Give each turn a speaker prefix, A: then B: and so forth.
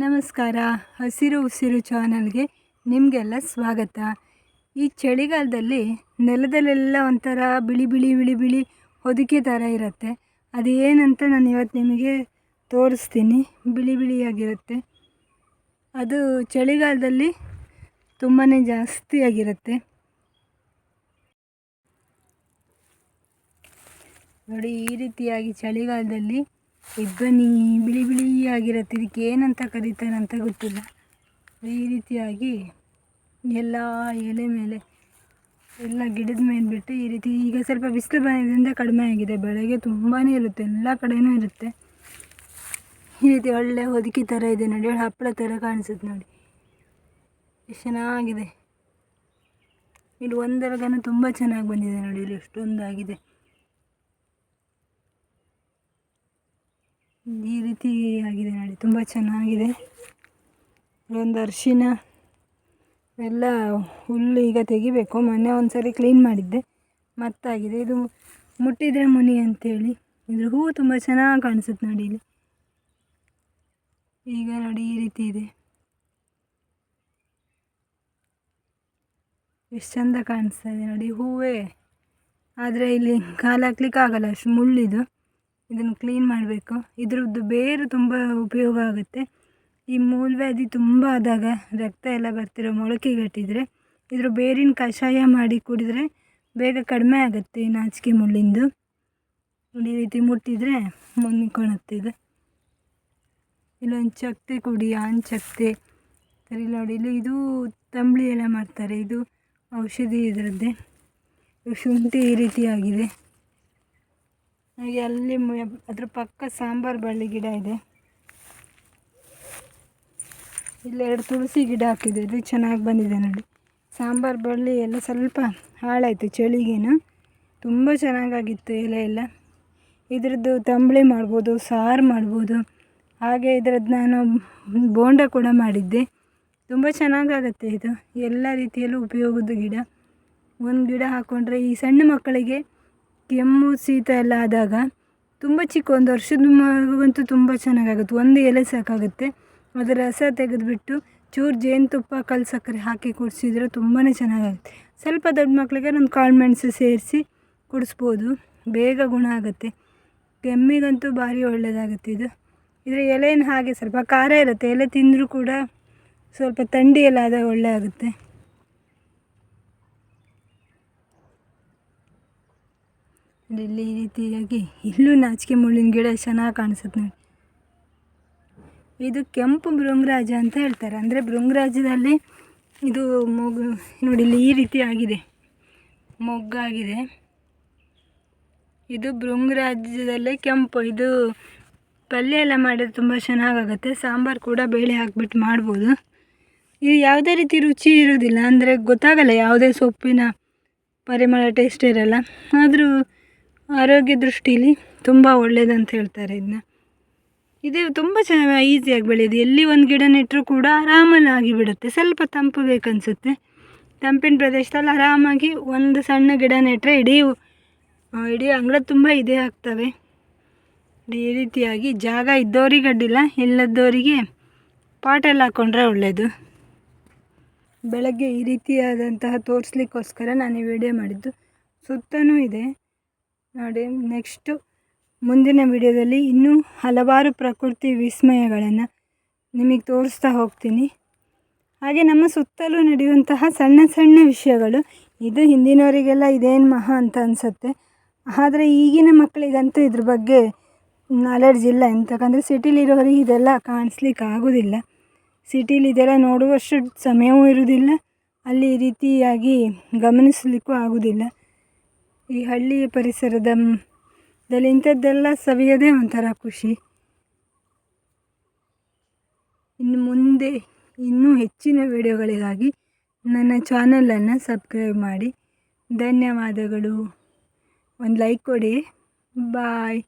A: ನಮಸ್ಕಾರ. ಹಸಿರು ಉಸಿರು ಚಾನಲ್ಗೆ ನಿಮಗೆಲ್ಲ ಸ್ವಾಗತ. ಈ ಚಳಿಗಾಲದಲ್ಲಿ ನೆಲದಲ್ಲೆಲ್ಲ ಒಂಥರ ಬಿಳಿ ಬಿಳಿ ಬಿಳಿ ಬಿಳಿ ಹೊದಿಕೆ ಥರ ಇರುತ್ತೆ. ಅದೇನಂತ ನಾನು ಇವತ್ತು ನಿಮಗೆ ತೋರಿಸ್ತೀನಿ. ಬಿಳಿ ಬಿಳಿಯಾಗಿರುತ್ತೆ. ಅದು ಚಳಿಗಾಲದಲ್ಲಿ ತುಂಬಾ ಜಾಸ್ತಿಯಾಗಿರುತ್ತೆ. ನೋಡಿ, ಈ ರೀತಿಯಾಗಿ ಚಳಿಗಾಲದಲ್ಲಿ ಇಬ್ಬನಿ ಬಿಳಿ ಬಿಳಿಯಾಗಿರುತ್ತೆ. ಇದಕ್ಕೆ ಏನಂತ ಕರೀತಾರೆ ಅಂತ ಗೊತ್ತಿಲ್ಲ. ಈ ರೀತಿಯಾಗಿ ಎಲ್ಲ ಎಲೆ ಮೇಲೆ ಎಲ್ಲ ಗಿಡದ ಮೇಲೆ ಬಿಟ್ಟು ಈ ರೀತಿ ಈಗ ಸ್ವಲ್ಪ ಬಿಸಿಲು ಬಂದಿದ್ದರಿಂದ ಕಡಿಮೆ ಆಗಿದೆ. ಬೆಳಗ್ಗೆ ತುಂಬಾ ಇರುತ್ತೆ, ಎಲ್ಲ ಕಡೆಯೂ ಇರುತ್ತೆ. ಈ ರೀತಿ ಒಳ್ಳೆ ಹೊದಿಕೆ ಥರ ಇದೆ ನೋಡಿ, ಹಪ್ಪಳ ಥರ ಕಾಣಿಸುತ್ತೆ ನೋಡಿ, ಎಷ್ಟು ಚೆನ್ನಾಗಿದೆ. ಇಲ್ಲಿ ಒಂದೆರಗನು ತುಂಬ ಚೆನ್ನಾಗಿ ಬಂದಿದೆ ನೋಡಿ, ಇಲ್ಲಿ ಎಷ್ಟೊಂದಾಗಿದೆ. ಈ ರೀತಿ ಆಗಿದೆ ನೋಡಿ, ತುಂಬ ಚೆನ್ನಾಗಿದೆ. ಒಂದು ಅರಿಶಿನ ಎಲ್ಲ ಹುಲ್ಲು ಈಗ ತೆಗಿಬೇಕು. ಮೊನ್ನೆ ಒಂದು ಸರಿ ಕ್ಲೀನ್ ಮಾಡಿದ್ದೆ, ಮತ್ತಾಗಿದೆ. ಇದು ಮುಟ್ಟಿದರೆ ಮುನಿ ಅಂತೇಳಿ ಇದ್ರ ಹೂವು ತುಂಬ ಚೆನ್ನಾಗಿ ಕಾಣಿಸುತ್ತೆ ನೋಡಿ. ಇಲ್ಲಿ ಈಗ ನೋಡಿ ಈ ರೀತಿ ಇದೆ, ಎಷ್ಟು ಚಂದ ಕಾಣಿಸ್ತಾ ಇದೆ ನೋಡಿ ಹೂವೇ. ಆದರೆ ಇಲ್ಲಿ ಕಾಲು ಹಾಕ್ಲಿಕ್ಕೆ ಆಗಲ್ಲ, ಅಷ್ಟು ಮುಳ್ಳಿದು. ಇದನ್ನು ಕ್ಲೀನ್ ಮಾಡಬೇಕು. ಇದ್ರದ್ದು ಬೇರು ತುಂಬ ಉಪಯೋಗ ಆಗುತ್ತೆ. ಈ ಮೂಲವ್ಯಾಧಿ ತುಂಬ ಆದಾಗ, ರಕ್ತ ಎಲ್ಲ ಬರ್ತಿರೋ ಮೊಳಕೆಗಟ್ಟಿದ್ರೆ ಇದ್ರ ಬೇರಿನ ಕಷಾಯ ಮಾಡಿ ಕುಡಿದ್ರೆ ಬೇಗ ಕಡಿಮೆ ಆಗುತ್ತೆ ಈ ನಾಚಿಕೆ ಮುಳ್ಳಿಂದು. ಈ ರೀತಿ ಮುಟ್ಟಿದರೆ ಮುನ್ಕೊಳುತ್ತೆ ಇದು. ಇಲ್ಲೊಂದು ಚಕ್ತೆ ಕುಡಿ, ಚಕ್ತೆ ಸರಿ ನೋಡಿ. ಇದು ತಂಬಳಿ ಎಲ್ಲ ಮಾಡ್ತಾರೆ, ಇದು ಔಷಧಿ ಇದರದ್ದೇ. ಶುಂಠಿ ಈ ರೀತಿಯಾಗಿದೆ. ಹಾಗೆ ಅಲ್ಲಿ ಅದ್ರ ಪಕ್ಕ ಸಾಂಬಾರು ಬಳ್ಳಿ ಗಿಡ ಇದೆ. ಇಲ್ಲೆರಡು ತುಳಸಿ ಗಿಡ ಹಾಕಿದೆ, ಇದು ಚೆನ್ನಾಗಿ ಬಂದಿದೆ ನೋಡಿ. ಸಾಂಬಾರು ಬಳ್ಳಿ ಎಲ್ಲ ಸ್ವಲ್ಪ ಹಾಳಾಯಿತು ಚಳಿಗೇನು, ತುಂಬ ಚೆನ್ನಾಗಾಗಿತ್ತು ಎಲೆ ಎಲ್ಲ. ಇದ್ರದ್ದು ತಂಬಳಿ ಮಾಡ್ಬೋದು, ಸಾರು ಮಾಡ್ಬೋದು. ಹಾಗೆ ಇದ್ರದ್ದು ನಾನು ಬೋಂಡ ಕೂಡ ಮಾಡಿದ್ದೆ, ತುಂಬ ಚೆನ್ನಾಗಾಗತ್ತೆ. ಇದು ಎಲ್ಲ ರೀತಿಯಲ್ಲೂ ಉಪಯೋಗದ ಗಿಡ. ಒಂದು ಗಿಡ ಹಾಕ್ಕೊಂಡ್ರೆ ಈ ಸಣ್ಣ ಮಕ್ಕಳಿಗೆ ಕೆಮ್ಮು ಶೀತ ಎಲ್ಲ ಆದಾಗ ತುಂಬ ಚಿಕ್ಕ 1 ವರ್ಷದ ಮಗುವಂತೂ ತುಂಬ ಚೆನ್ನಾಗಾಗುತ್ತೆ. ಒಂದು ಎಲೆ ಸಾಕಾಗುತ್ತೆ. ಅದರ ರಸ ತೆಗೆದುಬಿಟ್ಟು ಚೂರು ಜೇನುತುಪ್ಪ ಕಲ್ಲು ಸಕ್ಕರೆ ಹಾಕಿ ಕುಡಿಸಿದ್ರೆ ತುಂಬಾ ಚೆನ್ನಾಗಾಗುತ್ತೆ. ಸ್ವಲ್ಪ ದೊಡ್ಡ ಮಕ್ಕಳಿಗೆ ಒಂದು ಕಾಳು ಮೆಣಸು ಸೇರಿಸಿ ಕುಡಿಸ್ಬೋದು, ಬೇಗ ಗುಣ ಆಗುತ್ತೆ. ಕೆಮ್ಮಿಗಂತೂ ಭಾರಿ ಒಳ್ಳೆಯದಾಗುತ್ತೆ ಇದು. ಇದರ ಎಲೆಯನ್ನು ಹಾಗೆ ಸ್ವಲ್ಪ ಖಾರ ಇರುತ್ತೆ, ಎಲೆ ತಿಂದರೂ ಕೂಡ ಸ್ವಲ್ಪ ಥಂಡಿ ಎಲ್ಲ ಆದಾಗ ಒಳ್ಳೆ ಆಗುತ್ತೆ. ಇಲ್ಲಿ ಈ ರೀತಿಯಾಗಿ ಇಲ್ಲೂ ನಾಚಿಕೆ ಮುಳ್ಳಿನ ಗಿಡ ಚೆನ್ನಾಗಿ ಕಾಣಿಸುತ್ತೆ ನೋಡಿ. ಇದು ಕೆಂಪು ಭೃಂಗರಾಜ ಅಂತ ಹೇಳ್ತಾರೆ. ಅಂದರೆ ಭೃಂಗರಾಜದಲ್ಲಿ ಇದು ಮೊಗ್ಗು ನೋಡಿ, ಇಲ್ಲಿ ಈ ರೀತಿ ಆಗಿದೆ, ಮೊಗ್ಗಾಗಿದೆ. ಇದು ಭೃಂಗರಾಜದಲ್ಲೇ ಕೆಂಪು. ಇದು ಪಲ್ಯ ಎಲ್ಲ ಮಾಡಿದ್ರೆ ತುಂಬ ಚೆನ್ನಾಗಾಗುತ್ತೆ. ಸಾಂಬಾರು ಕೂಡ ಬೇಳೆ ಹಾಕ್ಬಿಟ್ಟು ಮಾಡ್ಬೋದು. ಇದು ಯಾವುದೇ ರೀತಿ ರುಚಿ ಇರೋದಿಲ್ಲ, ಅಂದರೆ ಗೊತ್ತಾಗಲ್ಲ ಯಾವುದೇ ಸೊಪ್ಪಿನ ಪರಿಮಳ, ಟೇಸ್ಟ್ ಇರೋಲ್ಲ. ಆದರೂ ಆರೋಗ್ಯ ದೃಷ್ಟಿಯಲ್ಲಿ ತುಂಬ ಒಳ್ಳೆಯದಂತ ಹೇಳ್ತಾರೆ ಇದನ್ನ. ಇದು ತುಂಬ ಚೆನ್ನಾಗಿ ಈಸಿಯಾಗಿ ಬೆಳೆಯೋದು. ಎಲ್ಲಿ ಒಂದು ಗಿಡ ನೆಟ್ಟರೂ ಕೂಡ ಆರಾಮಲ್ಲಿ ಆಗಿಬಿಡುತ್ತೆ. ಸ್ವಲ್ಪ ತಂಪು ಬೇಕನ್ಸುತ್ತೆ. ತಂಪಿನ ಪ್ರದೇಶದಲ್ಲಿ ಆರಾಮಾಗಿ ಒಂದು ಸಣ್ಣ ಗಿಡ ನೆಟ್ಟರೆ ಇಡೀ ಅಂಗಳ ತುಂಬ ಇದೇ ಆಗ್ತವೆ. ಈ ರೀತಿಯಾಗಿ ಜಾಗ ಇದ್ದವರಿಗೆ ಅಡ್ಡಿಲ್ಲ, ಇಲ್ಲದವರಿಗೆ ಪಾಟಲ್ಲಿ ಹಾಕ್ಕೊಂಡ್ರೆ ಒಳ್ಳೆಯದು. ಬೆಳಗ್ಗೆ ಈ ರೀತಿಯಾದಂತಹ ತೋರಿಸ್ಲಿಕ್ಕೋಸ್ಕರ ನಾನು ಈ ವಿಡಿಯೋ ಮಾಡಿದ್ದು. ಸುತ್ತಲೂ ಇದೆ ನೋಡಿ. ನೆಕ್ಸ್ಟು ಮುಂದಿನ ವಿಡಿಯೋದಲ್ಲಿ ಇನ್ನೂ ಹಲವಾರು ಪ್ರಕೃತಿ ವಿಸ್ಮಯಗಳನ್ನು ನಿಮಗೆ ತೋರಿಸ್ತಾ ಹೋಗ್ತೀನಿ. ಹಾಗೆ ನಮ್ಮ ಸುತ್ತಲೂ ನಡೆಯುವಂತಹ ಸಣ್ಣ ಸಣ್ಣ ವಿಷಯಗಳು. ಇದು ಹಿಂದಿನವರಿಗೆಲ್ಲ ಇದೇನು ಮಹಾ ಅಂತ ಅನಿಸುತ್ತೆ, ಆದರೆ ಈಗಿನ ಮಕ್ಕಳಿಗಂತೂ ಇದ್ರ ಬಗ್ಗೆ ನಾಲೆಡ್ಜ್ ಇಲ್ಲ. ಎಂತಕ್ಕಂದರೆ ಸಿಟಿಲಿರೋರಿಗೆ ಇದೆಲ್ಲ ಕಾಣಿಸ್ಲಿಕ್ಕೆ ಆಗೋದಿಲ್ಲ. ಸಿಟೀಲಿ ಇದೆಲ್ಲ ನೋಡುವಷ್ಟು ಸಮಯವೂ ಇರೋದಿಲ್ಲ, ಅಲ್ಲಿ ಈ ರೀತಿಯಾಗಿ ಗಮನಿಸಲಿಕ್ಕೂ ಆಗೋದಿಲ್ಲ. ಈ ಹಳ್ಳಿಯ ಪರಿಸರದಲ್ಲಿ ಇಂಥದ್ದೆಲ್ಲ ಸವಿಯೋದೇ ಒಂಥರ ಖುಷಿ. ಇನ್ನು ಮುಂದೆ ಇನ್ನೂ ಹೆಚ್ಚಿನ ವಿಡಿಯೋಗಳಿಗಾಗಿ ನನ್ನ ಚಾನಲನ್ನು ಸಬ್ಸ್ಕ್ರೈಬ್ ಮಾಡಿ. ಧನ್ಯವಾದಗಳು. ಒಂದು ಲೈಕ್ ಕೊಡಿ. ಬಾಯ್.